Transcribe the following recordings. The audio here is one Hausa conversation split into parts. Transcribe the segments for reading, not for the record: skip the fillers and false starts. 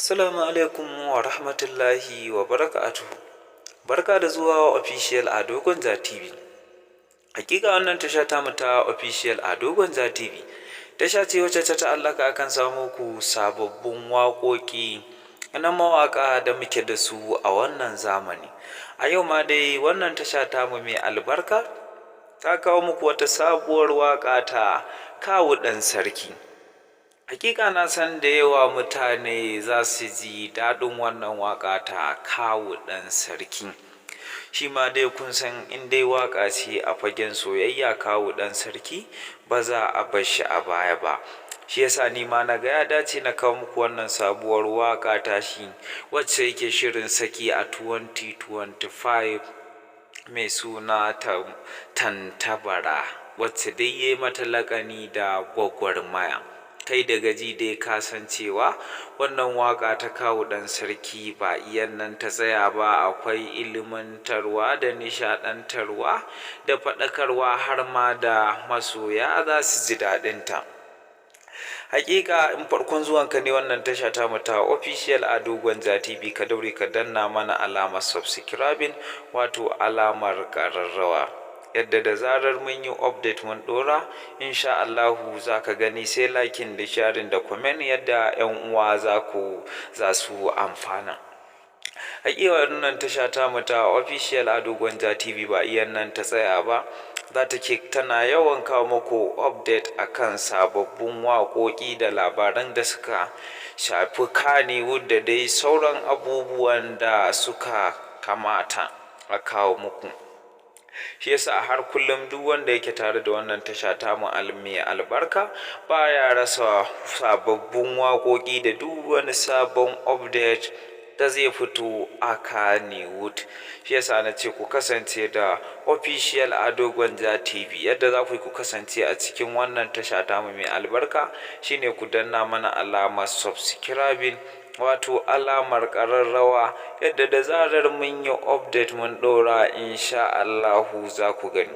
Assalamu alaikum wa rahmatullahi wa barakatuhu. Barka da zuwa official a Dogonza TV. Hakika wannan tasha ta mu ta official a Dogonza TV. Tasha ce wacce ta ta'allaka akan samu ku sababbin waƙoƙi na mawaƙa da muke da su a wannan zamani. A yau ma dai wannan tasha ta mu mai albarka ta kawo muku wata sabuwar waƙa ta Kawu ɗan Sarki. Hakika na san da yawa mutane za su ji daɗin wannan waƙa ta Kawu ɗan Sarki. Shi ma dai kun san in dai waƙa ce a fagen soyayya, Kawu ɗan Sarki ba za a bar shi a baya ba. Shi yasa ni ma na ga ya dace na kawo muku wannan sabuwar waƙa ta shi wacce yake shirin saki a 2025 mai suna Tantabara, wacce dai ya yi mata laƙani da gwagwarmaya. Kai da gaji dai ka san cewa wannan waƙa ta Kawu ɗan Sarki ba iyan nan ta tsaya ba, akwai ilimantarwa da nishaɗantarwa da faɗakarwa har ma da masoya za su ji daɗinta. Hakika in farkon zuwanka ne wannan tasha ta mu ta official a Dogonza TV, ka daure ka danna mana alamar subscribing, wato alamar ƙararrawa, yadda da zarar mun yi update mun ɗora insha Allahu za ka gani, sai liking da sharing da comment yadda 'yan uwa za su amfana. Hakika wannan tasha ta mu ta official a Dogonza TV ba iyan nan ta tsaya ba, tana yawan kawo muku update akan sababbin waƙoƙi da labaran da suka shafi Kannywood da dai sauran abubuwan da suka kamata a kawo muku. Shi yasa har kullum duk wanda yake tare da wannan tasha ta mu mai albarka baya rasa sababbin waƙoƙi da duk wani sabon update da zai fito a Kannywood. Shi yasa na ce ku kasance da official a Dogonza TV. Yadda za ku kasance a cikin wannan tasha ta mu mai albarka shine ku danna mana alamar subscribing, wato alamar ƙararrawa, yadda da zarar mun yi update mun ɗora insha Allahu za ku gani.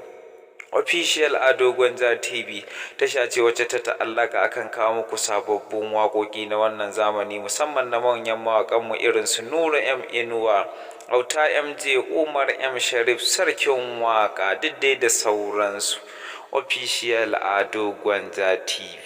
Official a Dogonza TV tasha ce wacce ta ta'allaka akan kawo muku sababbin waƙoƙi na wannan zamani, musamman na manyan mawaƙanmu irin su Nura M Inuwa, Auta MJ, Umar M Sharif, Sarkin Waƙa, duk dai da sauransu. Official a Dogonza TV.